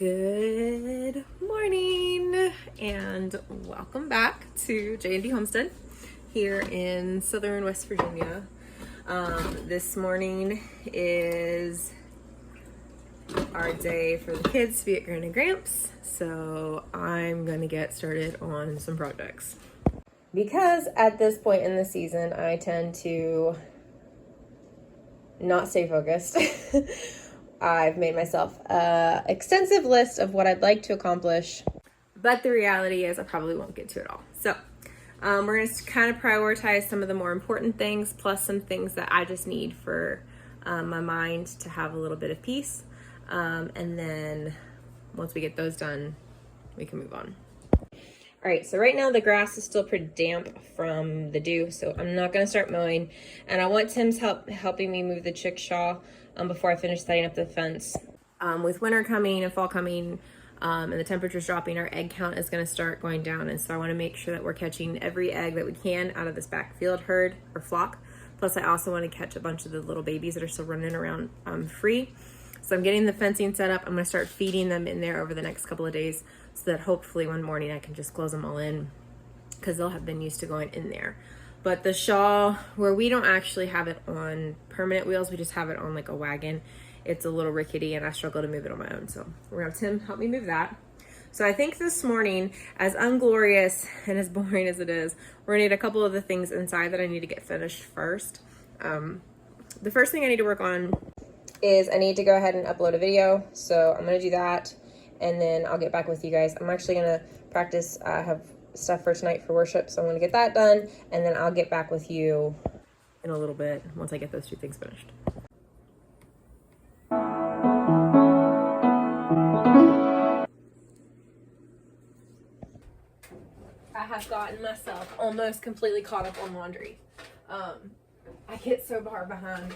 Good morning and welcome back to J&D Homestead here in southern West Virginia. This morning is our day for the kids to be at Grand and Gramps, so I'm going to get started on some projects. Because at this point in the season I tend to not stay focused. I've made myself an extensive list of what I'd like to accomplish, but the reality is I probably won't get to it all. So we're going to kind of prioritize some of the more important things, plus some things that I just need for my mind to have a little bit of peace. And then once we get those done, we can move on. All right, so right now the grass is still pretty damp from the dew, so I'm not going to start mowing. And I want Tim's helping me move the chickshaw before I finish setting up the fence. With winter coming and fall coming and the temperatures dropping, our egg count is going to start going down. And so I want to make sure that we're catching every egg that we can out of this backfield herd or flock. Plus I also want to catch a bunch of the little babies that are still running around free. So I'm getting the fencing set up. I'm going to start feeding them in there over the next couple of days so that hopefully one morning I can just close them all in because they'll have been used to going in there. But the shawl, where we don't actually have it on permanent wheels, we just have it on like a wagon. It's a little rickety and I struggle to move it on my own. So we're gonna have Tim help me move that. So I think this morning, as unglorious and as boring as it is, we're gonna need a couple of the things inside that I need to get finished first. The first thing I need to work on is I need to go ahead and upload a video. So I'm gonna do that and then I'll get back with you guys. I'm actually gonna practice, have stuff for tonight for worship, so I'm gonna get that done and then I'll get back with you in a little bit once I get those two things finished. I have gotten myself almost completely caught up on laundry. I get so far behind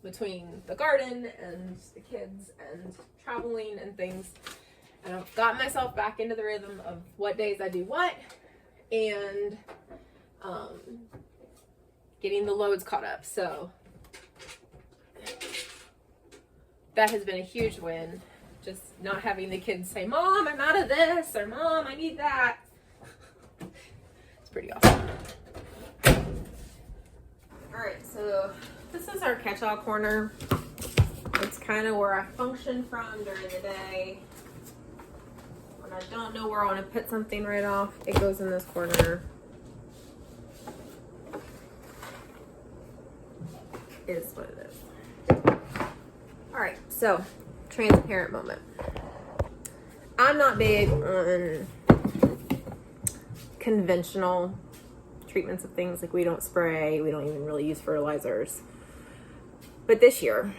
between the garden and the kids and traveling and things, and I've gotten myself back into the rhythm of what days I do what and getting the loads caught up. So that has been a huge win, just not having the kids say, "Mom, I'm out of this," or "Mom, I need that." It's pretty awesome. All right, so this is our catch-all corner. It's kind of where I function from during the day. When I don't know where I want to put something right off, it goes in this corner. It is what it is. All right, so transparent moment. I'm not big on conventional treatments of things. Like, we don't spray, we don't even really use fertilizers. But this year,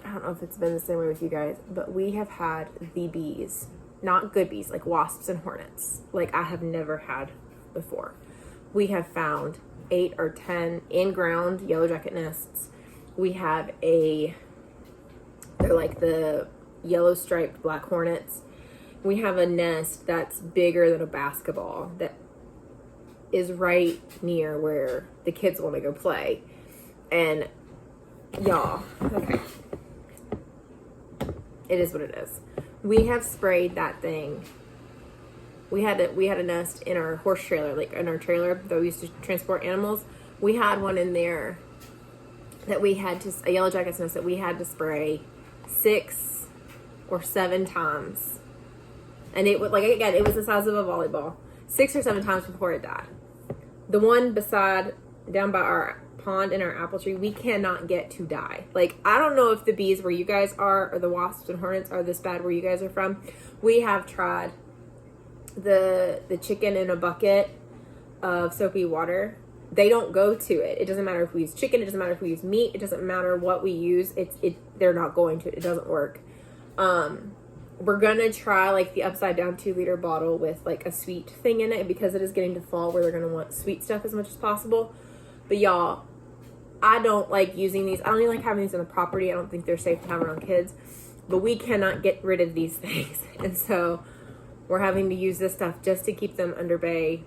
I don't know if it's been the same way with you guys, but we have had the bees, not good bees, like wasps and hornets, like I have never had before. We have found 8 or 10 in-ground yellow jacket nests. We have they're like the yellow striped black hornets. We have a nest that's bigger than a basketball that is right near where the kids want to go play. And y'all, okay, it is what it is. We have sprayed that thing. We had a nest in our horse trailer, like in our trailer that we used to transport animals. We had one in there that we had to, a yellow jacket's nest that we had to spray 6 or 7 times. And it would, like, again, it was the size of a volleyball. 6 or 7 times before it died. The one down by our pond in our apple tree, we cannot get to die. Like, I don't know if the bees where you guys are or the wasps and hornets are this bad where you guys are from. We have tried the chicken in a bucket of soapy water. They don't go to it. It doesn't matter if we use chicken, it doesn't matter if we use meat, it doesn't matter what we use, they're not going to it. It doesn't work. We're gonna try like the upside down 2-liter bottle with like a sweet thing in it, because it is getting to fall where they're gonna want sweet stuff as much as possible. But y'all, I don't like using these. I don't even like having these on the property. I don't think they're safe to have around kids. But we cannot get rid of these things. And so we're having to use this stuff just to keep them under bay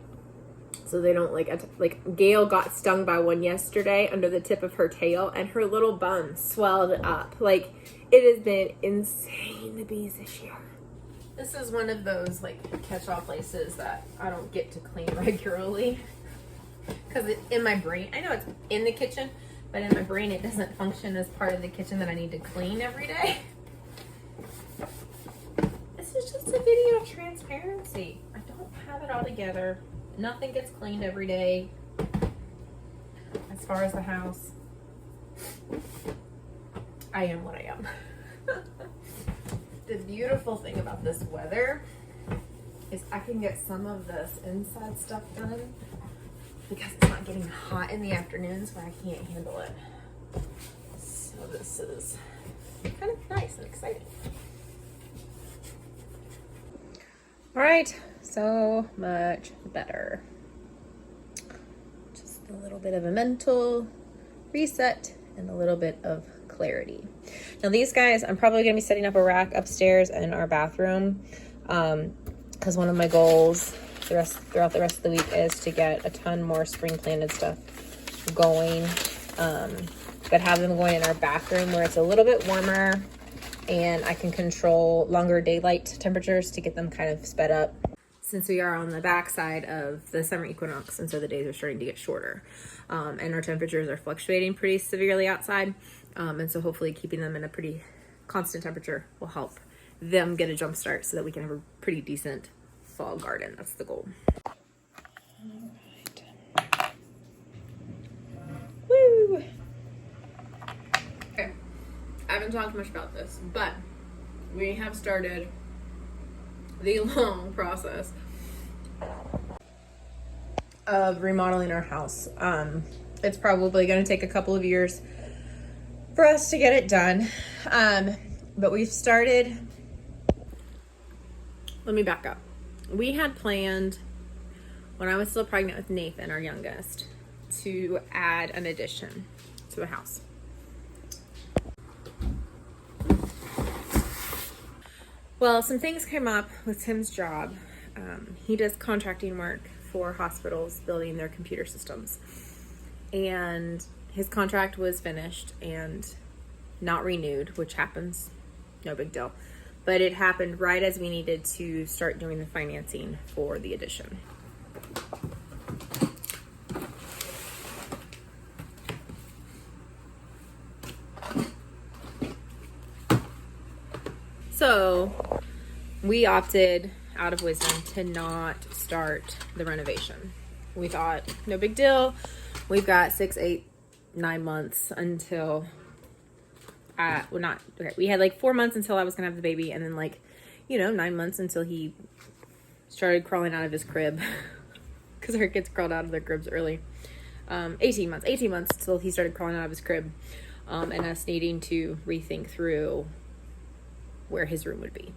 so they don't like Gail got stung by one yesterday under the tip of her tail, and her little bum swelled up. Like, it has been insane, the bees this year. This is one of those like catch-all places that I don't get to clean regularly because in my brain, I know it's in the kitchen, but in my brain it doesn't function as part of the kitchen that I need to clean every day. This is just a video of transparency. I don't have it all together. Nothing gets cleaned every day as far as the house. I am what I am. The beautiful thing about this weather is I can get some of this inside stuff done because it's not getting hot in the afternoons when I can't handle it. So this is kind of nice and exciting. All right, so much better. Just a little bit of a mental reset and a little bit of clarity. Now these guys, I'm probably going to be setting up a rack upstairs in our bathroom because one of my goals throughout the rest of the week is to get a ton more spring planted stuff going, but have them going in our bathroom where it's a little bit warmer and I can control longer daylight temperatures to get them kind of sped up, since we are on the backside of the summer equinox, and so the days are starting to get shorter, and our temperatures are fluctuating pretty severely outside, and so hopefully keeping them in a pretty constant temperature will help them get a jump start so that we can have a pretty decent fall garden. That's the goal. Woo! Okay, I haven't talked much about this, but we have started the long process of remodeling our house. It's probably going to take a couple of years for us to get it done, but we've started. Let me back up. We had planned, when I was still pregnant with Nathan, our youngest, to add an addition to the house. Well, some things came up with Tim's job. He does contracting work for hospitals building their computer systems, and his contract was finished and not renewed, which happens, no big deal. But it happened right as we needed to start doing the financing for the addition. So we opted, out of wisdom, to not start the renovation. We thought, no big deal. We've got 6, 8, 9 months until, we had like 4 months until I was gonna have the baby, and then 9 months until he started crawling out of his crib, because our kids crawled out of their cribs early. 18 months until he started crawling out of his crib, and us needing to rethink through where his room would be.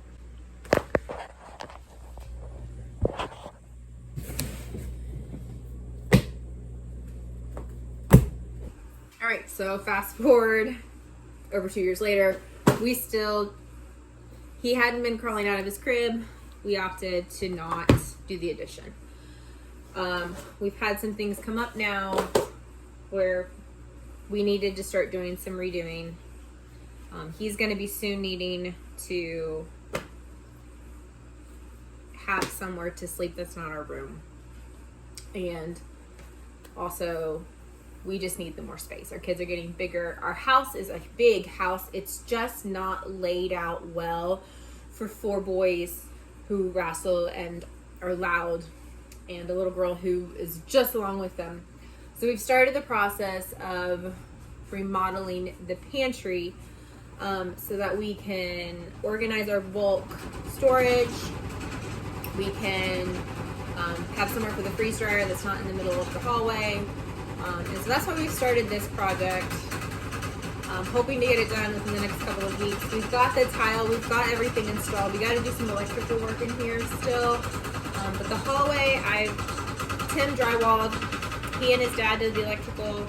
All right, so fast forward over 2 years later, he hadn't been crawling out of his crib. We opted to not do the addition. We've had some things come up now where we needed to start doing some redoing. He's going to be soon needing to have somewhere to sleep that's not our room. And also, we just need the more space. Our kids are getting bigger. Our house is a big house. It's just not laid out well for 4 boys who wrestle and are loud, and a little girl who is just along with them. So we've started the process of remodeling the pantry so that we can organize our bulk storage. We can have somewhere for the freeze dryer that's not in the middle of the hallway. And so that's why we've started this project. Hoping to get it done within the next couple of weeks. We've got the tile, we've got everything installed. We got to do some electrical work in here still. But the hallway, Tim drywalled. He and his dad did the electrical.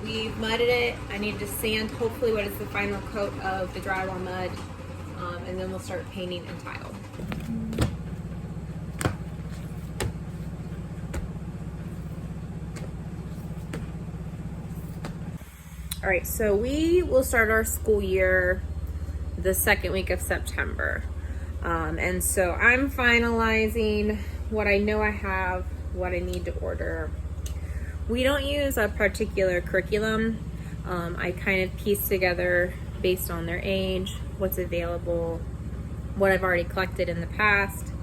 We mudded it. I need to sand hopefully what is the final coat of the drywall mud. And then we'll start painting and tile. All right, so we will start our school year the second week of September. And so I'm finalizing what I know I have, what I need to order. We don't use a particular curriculum. I kind of piece together based on their age, what's available, what I've already collected in the past,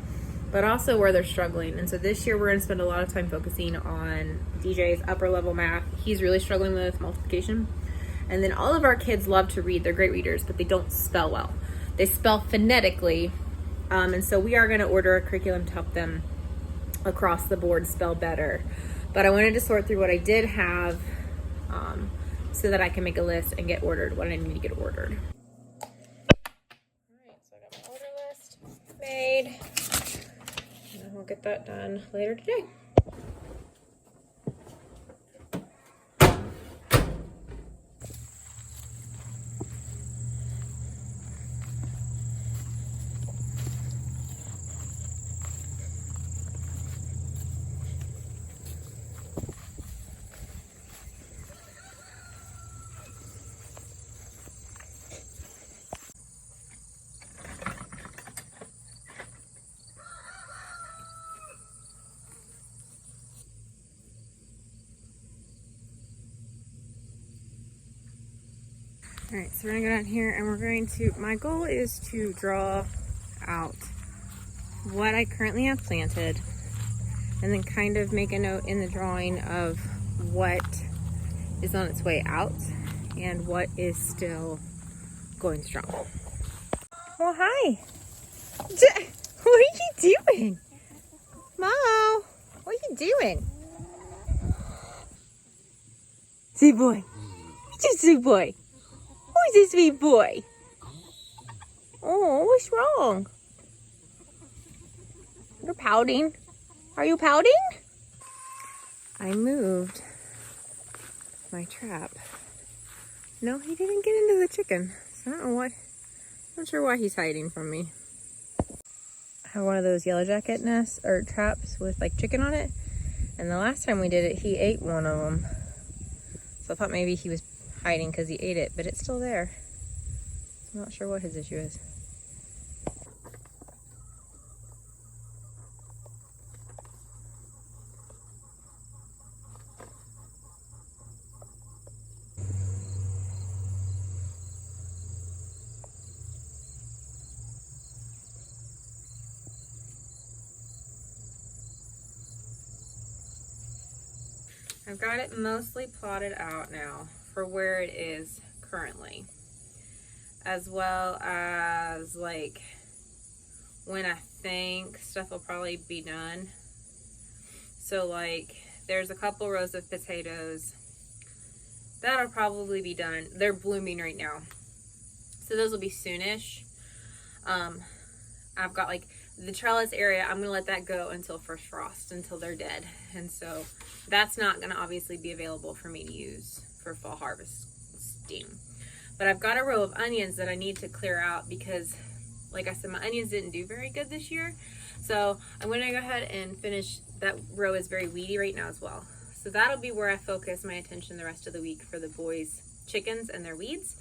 but also where they're struggling. And so this year we're going to spend a lot of time focusing on DJ's upper level math. He's really struggling with multiplication. And then all of our kids love to read. They're great readers, but they don't spell well. They spell phonetically. And so we are going to order a curriculum to help them across the board spell better. But I wanted to sort through what I did have so that I can make a list and get ordered what I need to get ordered. All right, so I got my order list made. And we'll get that done later today. All right, so we're gonna go down here and we're going to, my goal is to draw out what I currently have planted and then kind of make a note in the drawing of what is on its way out and what is still going strong. Well, hi. What are you doing? Mo, what are you doing? Sweet boy. Just sweet boy. Who's a sweet boy? Oh, what's wrong? You're pouting. Are you pouting? I moved my trap. No, he didn't get into the chicken. So I don't know what. I'm not sure why he's hiding from me. I have one of those yellow jacket nests or traps with like chicken on it. And the last time we did it, he ate one of them. So I thought maybe he was hiding because he ate it, but it's still there. I'm not sure what his issue is. I've got it mostly plotted out now for where it is currently, as well as like when I think stuff will probably be done. So like there's a couple rows of potatoes that'll probably be done. They're blooming right now, so those will be soonish. I've got like the trellis area, I'm gonna let that go until first frost, until they're dead. And so that's not gonna obviously be available for me to use for fall harvesting. But I've got a row of onions that I need to clear out because, like I said, my onions didn't do very good this year. So I'm gonna go ahead and finish, that row is very weedy right now as well. So that'll be where I focus my attention the rest of the week for the boys' chickens and their weeds.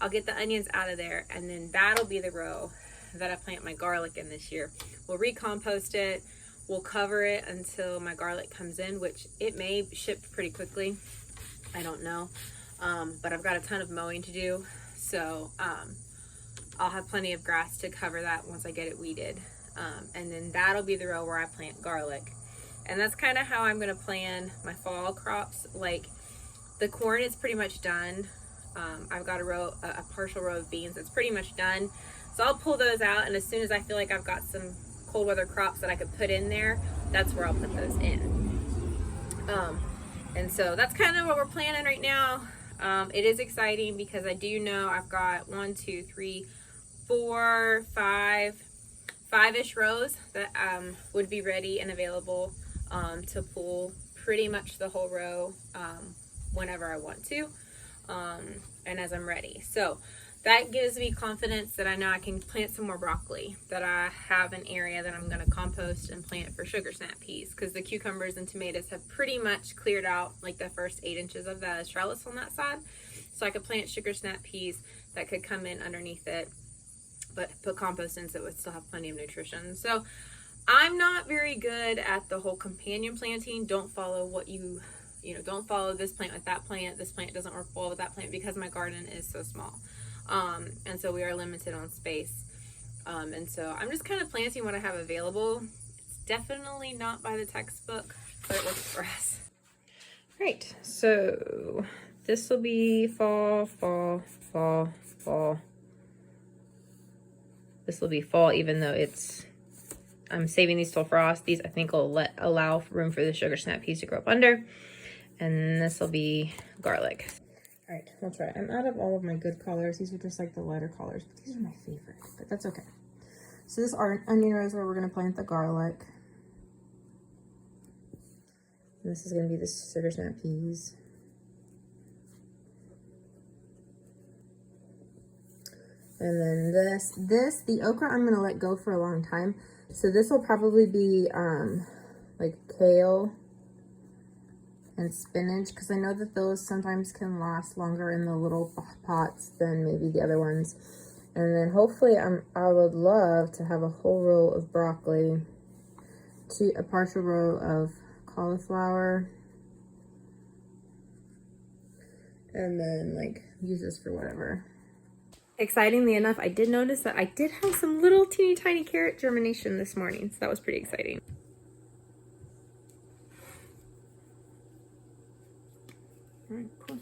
I'll get the onions out of there, and then that'll be the row that I plant my garlic in this year. We'll recompost it, we'll cover it until my garlic comes in, which it may ship pretty quickly, I don't know. But I've got a ton of mowing to do, so I'll have plenty of grass to cover that once I get it weeded. And then that'll be the row where I plant garlic. And that's kind of how I'm gonna plan my fall crops. Like the corn is pretty much done. I've got a partial row of beans that's pretty much done. So I'll pull those out, and as soon as I feel like I've got some cold weather crops that I could put in there, that's where I'll put those in. And so that's kind of what we're planning right now. It is exciting because I do know I've got 1, 2, 3, 4, 5-ish rows that would be ready and available to pull pretty much the whole row whenever I want to, and as I'm ready. So that gives me confidence that I know I can plant some more broccoli, that I have an area that I'm going to compost and plant for sugar snap peas, because the cucumbers and tomatoes have pretty much cleared out like the first 8 inches of the trellis on that side. So I could plant sugar snap peas that could come in underneath it, but put compost in so it would still have plenty of nutrition. So I'm not very good at the whole companion planting. Don't follow what don't follow this plant with that plant. This plant doesn't work well with that plant because my garden is so small. And so we are limited on space. And so I'm just kind of planting what I have available. It's definitely not by the textbook, but it works for us. Right, so this will be fall. This will be fall, even though I'm saving these till frost. These I think will allow room for the sugar snap peas to grow up under. And this will be garlic. All right, we'll try. I'm out of all of my good colors. These are just like the lighter colors, but these are my favorite, but that's okay. So this onion row is where we're gonna plant the garlic. And this is gonna be the sugar snap peas. And then the okra I'm gonna let go for a long time. So this will probably be like kale and spinach, because I know that those sometimes can last longer in the little pots than maybe the other ones. And then hopefully I would love to have a whole row of broccoli, a partial row of cauliflower, and then like use this for whatever. Excitingly enough, I did notice that I did have some little teeny tiny carrot germination this morning, so that was pretty exciting. All right, cool.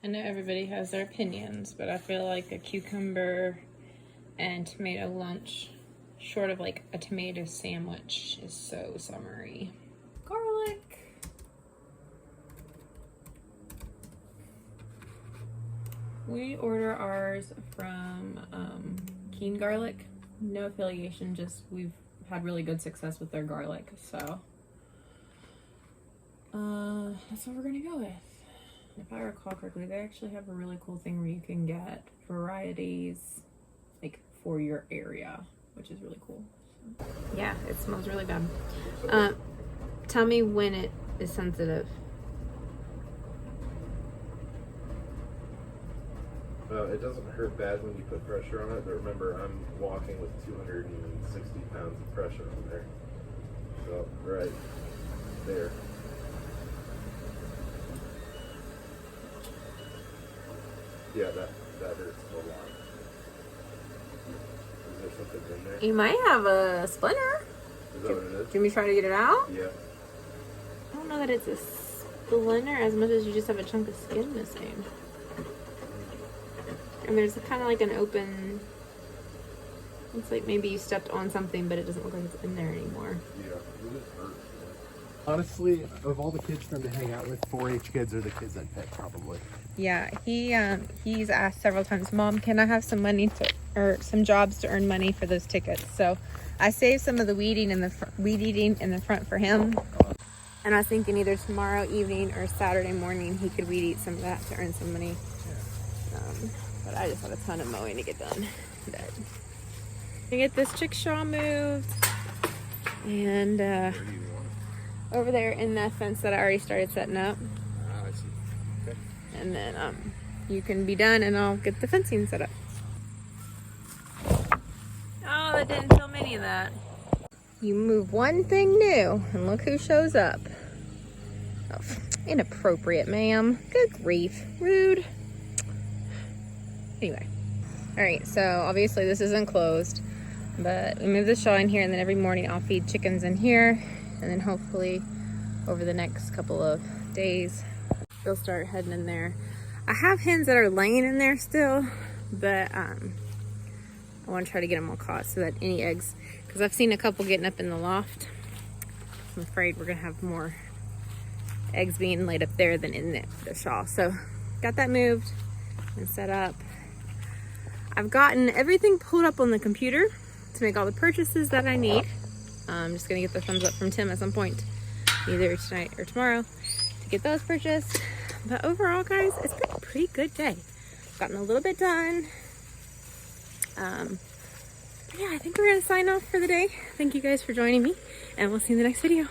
I know everybody has their opinions, but I feel like a cucumber and tomato lunch, short of like a tomato sandwich, is so summery. Garlic. We order ours from Keen Garlic. No affiliation, just we've had really good success with their garlic, so that's what we're gonna go with. If I recall correctly, they actually have a really cool thing where you can get varieties like for your area, which is really cool. So. Yeah, it smells really bad. Tell me when it is sensitive. It doesn't hurt bad when you put pressure on it, but remember, I'm walking with 260 pounds of pressure on there. So, right there. Yeah, that hurts a lot. Is there something in there? You might have a splinter. Is that what it is? Can we try to get it out? Yeah. I don't know that it's a splinter as much as you just have a chunk of skin missing. And there's kind of like an open, it's like maybe you stepped on something, but it doesn't look like it's in there anymore. Yeah, it just hurts. Honestly, of all the kids for him to hang out with, 4-H kids are the kids I'd pick, probably. Yeah, he's asked several times, Mom, can I have some money or some jobs to earn money for those tickets? So I saved some of the weed eating in the front for him. And I was thinking either tomorrow evening or Saturday morning he could weed eat some of that to earn some money. But I just have a ton of mowing to get done. But to get this chickshaw moved, and over there in that fence that I already started setting up. I see. Okay. And then you can be done and I'll get the fencing set up. Oh, that didn't film any of that. You move one thing new and look who shows up. Oh, inappropriate, ma'am. Good grief. Rude. Anyway. Alright, so obviously this is enclosed, but we move the shaw in here, and then every morning I'll feed chickens in here, and then hopefully over the next couple of days they'll start heading in there. I have hens that are laying in there still, but I want to try to get them all caught so that any eggs, because I've seen a couple getting up in the loft. I'm afraid we're gonna have more eggs being laid up there than in the shawl. So got that moved and set up. I've gotten everything pulled up on the computer to make all the purchases that I need. I'm just gonna get the thumbs up from Tim at some point, either tonight or tomorrow, to get those purchased. But overall, guys, it's been a pretty good day. Gotten a little bit done. Yeah, I think we're gonna sign off for the day. Thank you guys for joining me, and we'll see you in the next video.